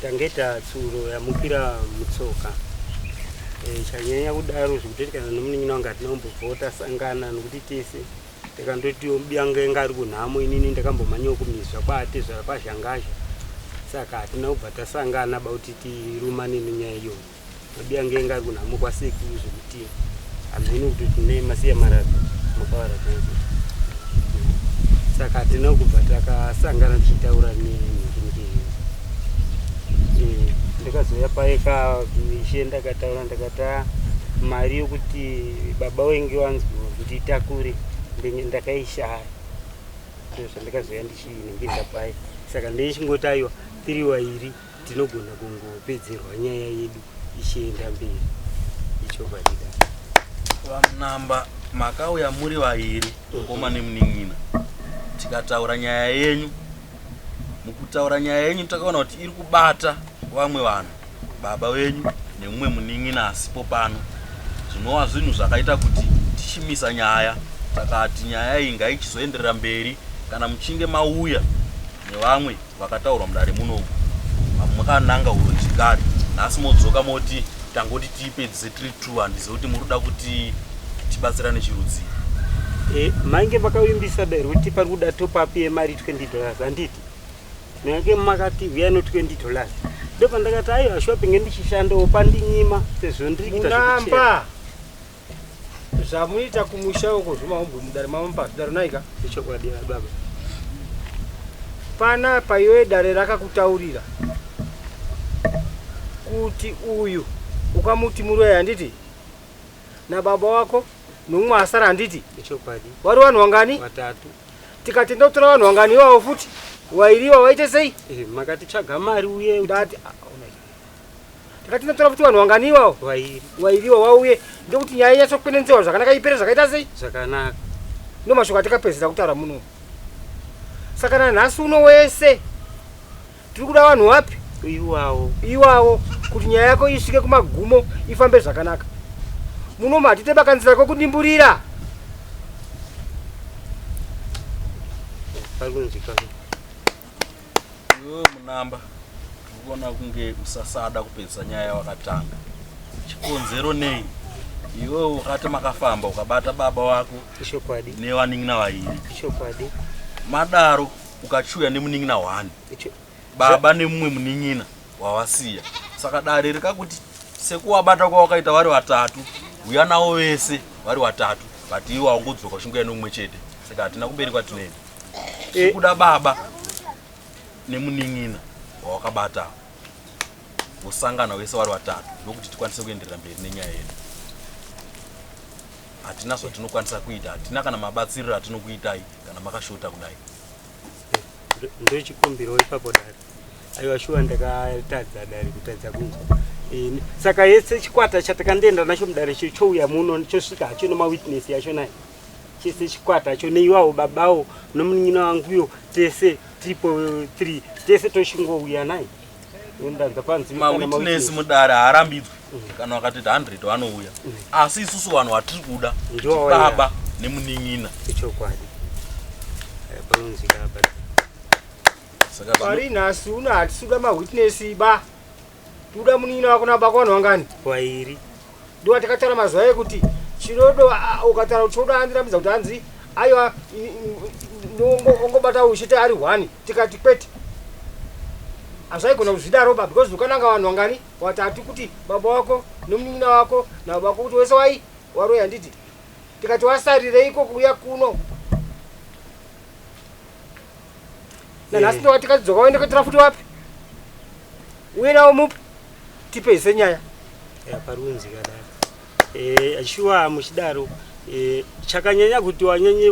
tangeta tsuro yamukira mutsoka chanyanya kudaro zvekuti kana nomunin'ina wanga tinombovhota sangana nokuti tese takandoti mubyanga ngari kunhamo inini ndakambomanyawo kumizwa kwatezvara pazhangasha saka hatina kubva tasangana bauti tirumane nenyaya iyo mubyanga ngari kunhamo kwasekuru zvekuti hamini kuti tine masiya marabi mukavara kanzi saka hatina kubva takasangana tichitaura neminginikeyo ndakazoya paeka mishe ndakataura ndakata mari yokuti baba wenge wanzwa kuti itakure ndakaishaya ndozvandakazoya ndichinengeza pai saka ndeichingoti aiwa tiri wairi tinogona kungopedzerwa nyaya yedu ichienda mberi icho badida vamunamba makauya muri vairi ngoma nemunin'ina tikataura nyaya yenyu mukutaura nyaya yenyu takaona kuti iri kubata vamwe vanhu baba wenyu nemumwe munin'ina asipo pano zvinova zvinhu zvakaita kuti tichimisa nyaya takati nyaya iyi ngaichizoenderera mberi kana muchinge mauya nevamwe vakataurwa mudare munomu makananga urochigari nhasi modzoka moti tangoti tiipedzise tiri tu handizo kuti muri kuda kuti tibatsirane chirudziro mange vakavimbisa dare kuti pari kuda topapi yemari $20 handiti nyange makati uya no $20 ndopa ndakati aiwa ashwa penge ndichishandawo pandinyima sezvo ndiri kuita munamba zvamuita kumusha uko zvomaumbwe mudare mamambatu dare naika ichokwadi baba panapa iwe dare rakakutaurira kuti uyu ukamuti muroya handiti nababa wako nomumwe asara handiti ichokwadi vari vanhu vangani vatatu tikatenda kutora vanhu vangani ivavo futi wairiwa waite sei makati tsvaga mari uye ndati tikatenda kutora futi vanhu vangani ivavo wairiwa wauye ndokuti nyaya inyatsokwenenzewa zvakanaka ipere zvakaita sei zvakanaka ndomashoko atikapedzera kutaura muno saka nanhasi uno wese tiri kuda vanhu vapi iwavo kuti nyaya yako isvike kumagumo ifambe zvakanaka muno matite bakanzira kokudimburira iwe munamba tikuona kunge usasada kupedzisa nyaya yawakatanga chikonzero nei iwe ukati makafamba ukabata baba wako nevanin'ina vairi madaro ukachuya nemunin'ina 1 baba nemumwe munin'ina wawasiya saka dare rikakuti sekuwabata kwawakaita vari vatatu uya navo vese vari vatatu vati iwe aungodzoka uchingoya nomumwe chete saka hatina kumberi kwatinoenda sikuda baba nemunin'ina wawakabata usangana wese vari vatatu ndokuti tikwanise kuenderera mberi nenyaya yedu hatina zvatinokwanisa kuita hatina kana mabatsiriro atinokuitai kana makashota kudai ndochikumbiro ipapo dare aiwa shuwa ndakatadza dare kutadza kunzwa saka yese chikwata chatakandienda nacho mudare chouya muno chosvika hacho nemawitness yacho nayo chese chikwata cho neiwawo babawo nomunin'ina wanguyo tese tipo 3 tese tochingouya naye ndanza panzi mawitness mudare haarambidzwi kana wakati 100 vanouya asi isusu vanhu vatiri kuda baba nemunin'ina ichokwadi panonzika pari nhasi uno hatisuda mawitness ba tuda munin'ina wako nababa vanhu vangani wairi ndo watakataura mazuva ekuti chinodo ukataura kuti choda handirambidza kuti hanzi aiwa ongobata uchite ari 1 tikati kwete hazvaigona kuzvidaro ba because ukananga vanhu vangani watatu kuti baba wako nomunin'ina wako nababa wako kuti wese waroya handiti tikati wasarireiko kuuya kuno nanhasi ndo watikadzoka waende kwetira futi wapi uye nawo mupi tipeze nyaya parunzika dare achiwa muchidaro chakanyanya kuti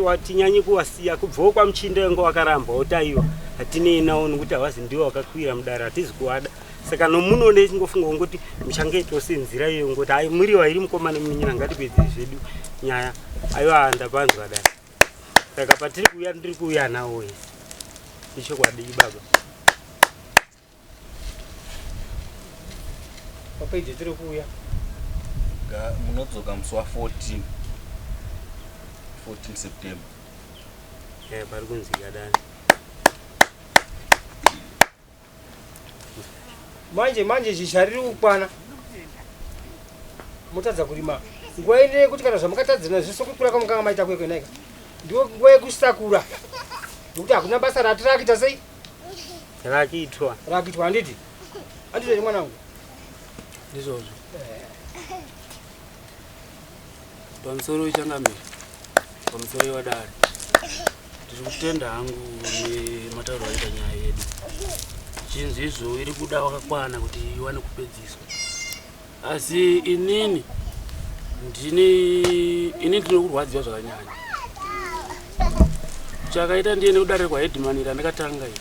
watinyanye kuwasiya kubvawo kwamuchinda wengo wakaramba otaiwa hatinei nawo nokuti havazi ndiwo wakakwira mudare hatizi kuwada saka nomuno ndechingofunga ngoti muchangeitawo senzira iyo ngoti ai muri wairi mukoma nemunin'ina ngatipedze zvedu nyaya aiwa ndapanzwa dare saka patiri kuuya ndiri kuuya nawo wese ichokwadi baba papeji tiri kuuya munodzoka musi wa 14 September pari kunzika dare manje zvishariri kukwana mutadza kurima nguva ine kuti kana zvamukatadzana zviso kukura kwamukanga maita kwekwenaika ndiwo nguva yekusakura nokuti hakuna basa rati rakuita sei rakitwa handiti handitoi mwanangu ndizvozvo pamusoro wechangamiri pamusoro wewadare ndiri kutenda hangu nematauro aita nyaya yedu chinzi izvo iri kuda wakakwana kuti iwane kupedziswa asi inini ndinokurwadziwa zvakanyanya chakaita ndiene kudare kwaHeadman randakatanga iri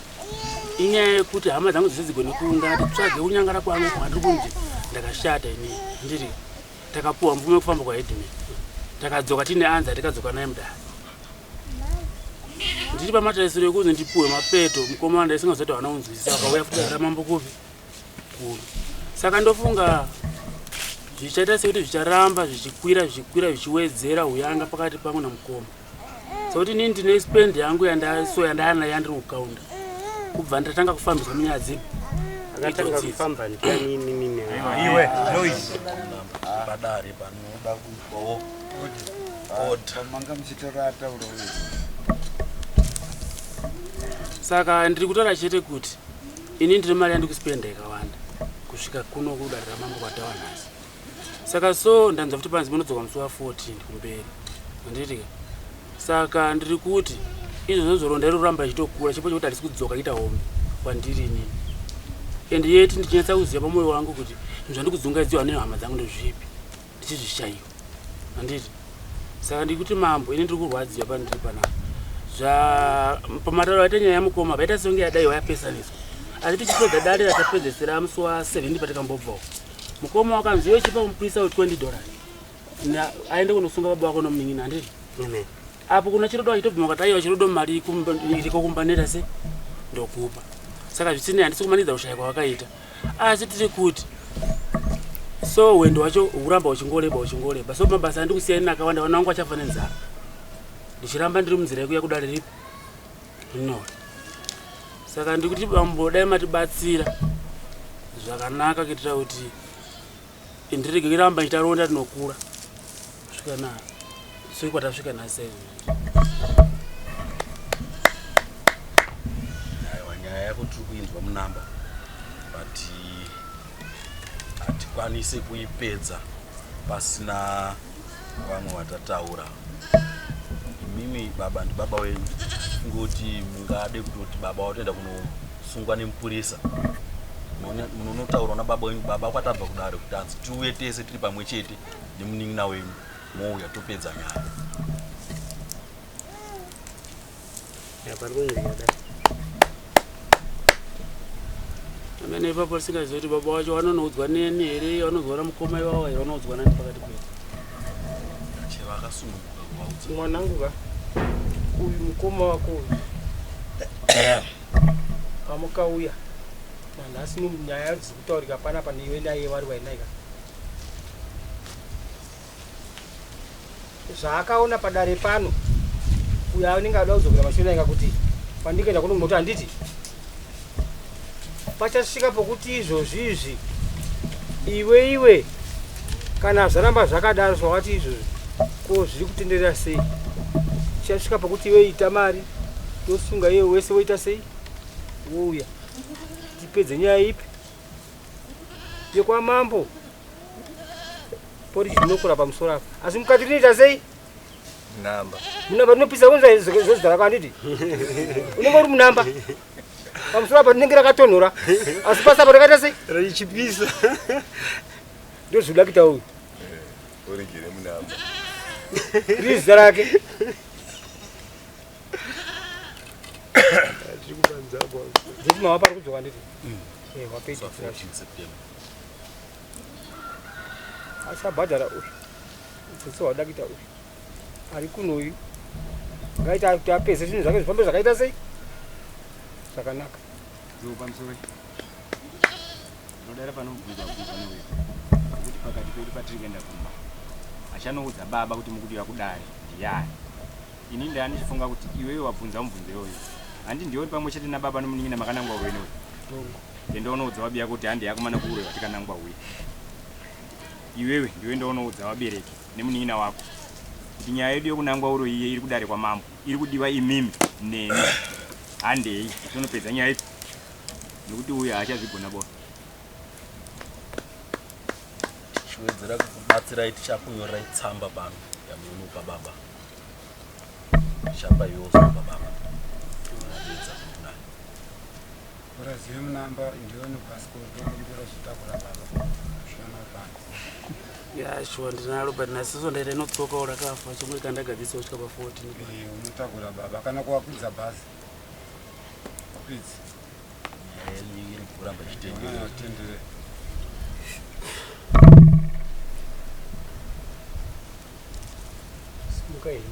inyaya yekuti hama dzangu dzese dzigone kuungana titsvage unyangara kwangu kwandiri kunzi ndakashata inini ndiri takapuwa mvumo yekufamba kwaHeadman takadzoka tine anza tikadzoka naye mudare ndiri pamatarisiro ekuzi ndipuwe mapeto mukomanda isingazoti wana unzwisisa vakauya futi aramambo kupi kuno saka ndofunga zvichaita sekuti zvicharamba zvichikwira zvichiwedzera uyanga pakati pangu namukoma sekuti inini ndine spend yangu yandaana yandiri kukaunda kubva ndatanga kufambiswa munyaya dzedu akatanga kufamba ndianini iwe noise padare panoda kuitwawo manga muchitorata urowe saka ndiri kutaura chete kuti ini ndine mari yandiri kuspenda yakawanda kusvika kuno kudarira mambo kwatawa nhasi saka so ndanza kuti panzi munodzoka musi wa14 kumberi handiti saka ndiri kuti izvozvo zoronda iri kuramba ichitokura chipo chekuti handisi kudzoka ita hombe kwandiri inini ende yeti ndichinetsa kuziva pamwoyo wangu kuti zvandiri kudzungaidziwa nehama dzangu ndozvipi ndichizvishayiwa handiti saka ndiri kuti mambo ini ndiri kurwadziwa pandiri panapa pamatauro aita nyaya yamukoma vaita songe yadaiwa yapesaniswa asi tichipedza dare ratapedzesera musi wa7 patakambobvawo mukoma wakanzi iwe chipa mupurisa we$20 aende kunosunga baba wako nomunin'ina handiti apo kuna chirodo achitobva makataiwa chirodo mari iriko kumbaneta se ndokupa saka zvisinei handisi kumanidza ushaya kwawakaita asi tiri kuti so wendo wacho uramba uchingoleba so mabasa andikusiyani akawanda vana vangu achafa nenzara ndichiramba ndiri munzira yekuya kudare ripi no saka ndikuti bambo dai matibatsira zvakanaka kuitira kuti ndirege kuramba chitaronda tinokura kusvika na soi kwatasvika nhasi aiwa nyaya yako tiri kuinzwa munamba but hatikwanisi kuipedza pasina vamwe vatataura mimi baba ndi baba wenyu ngoti mungade kutoti baba watoenda kunosungwa nemupurisa munotaura na baba wenyu baba kwatabva kudare kuti anzi tiuye tese tiri pamwe chete nemunin'ina wenyu mouya topedza nyaya amene ipapo risingazii kuti baba wacho vanonoudzwa neni here vanoudzwa namukoma iwawo here vanoudzwa nani pakati pedu cheva akasununguka kuvaudza mwanangu ka uyu mukoma wako uyu amukauya manhasi nyaya dziri kutaurika panapa neiwe naye vari wainaika zvaakaona padare pano uyo anenge ada kudzokera mashure naika kuti pandikaenda kuno munoti handiti pachasvika pokuti izvozvizvi iwe kana zvaramba zvakadaro zvawati izvozvi ko zviri kutenderera sei chasvika pokuti iwe ita mari tosunga iwe wese woita sei wouya tipedze nyaya ipi yekwamambo pori zvinokura pamusoro apo asi mukati rinoita sei namba rinopisa unza zvezita rako handiti unenge uri munamba pamusoro apo rinenge rakatonhora asi pasi apo rakaita sei richipisa ndo zviuda kuita uyu uringire munamba riri zita rake dzeti mawa pari kudzoka nditi wapedza asabhadhara uyu dzesi wauda kuita uyu ari kuno uyu ngaita kuti apedze zvinhu zvake zvifambe zvakaita sei zvakanaka pamusoro nodara panobvunza neuyu kuti pakati pedu patiri kuenda kumba achanoudza baba kuti mukudiwa kudare ndiyani ini ndaya ndichifunga kuti iwewe wabvunza mubvunzo iyoyo handi ndioni pamwe chete nababa nomunin'ina makanangwa weneuyu ndonoudza wabia kuti handi yakomana kuure watikanangwa uye iwewe ndiwe ndonoudza wabereki nemunin'ina wako kuti nyaya yedu yokunangwa uro iye iri kudare kwa mambo iri kudiwa imimi neni handei tonopedza nyaya idzi nekuti uye haachazvigona bona tichiwedzera kukubatsirai tichakunyorerai tsamba pano yamunopa baba chapa yozwa baba unadedza kuna urazive munamba ndione pasipoti ndiro chitakura baba shona pano ya shuwa ndinalo but nasiso ndaita inotsoka urakafa chomwe kandagadzisa usvika pa 14 unotakura baba kana kuwakwidza bhazi kwidzi iri kuramba chitendere simuka ini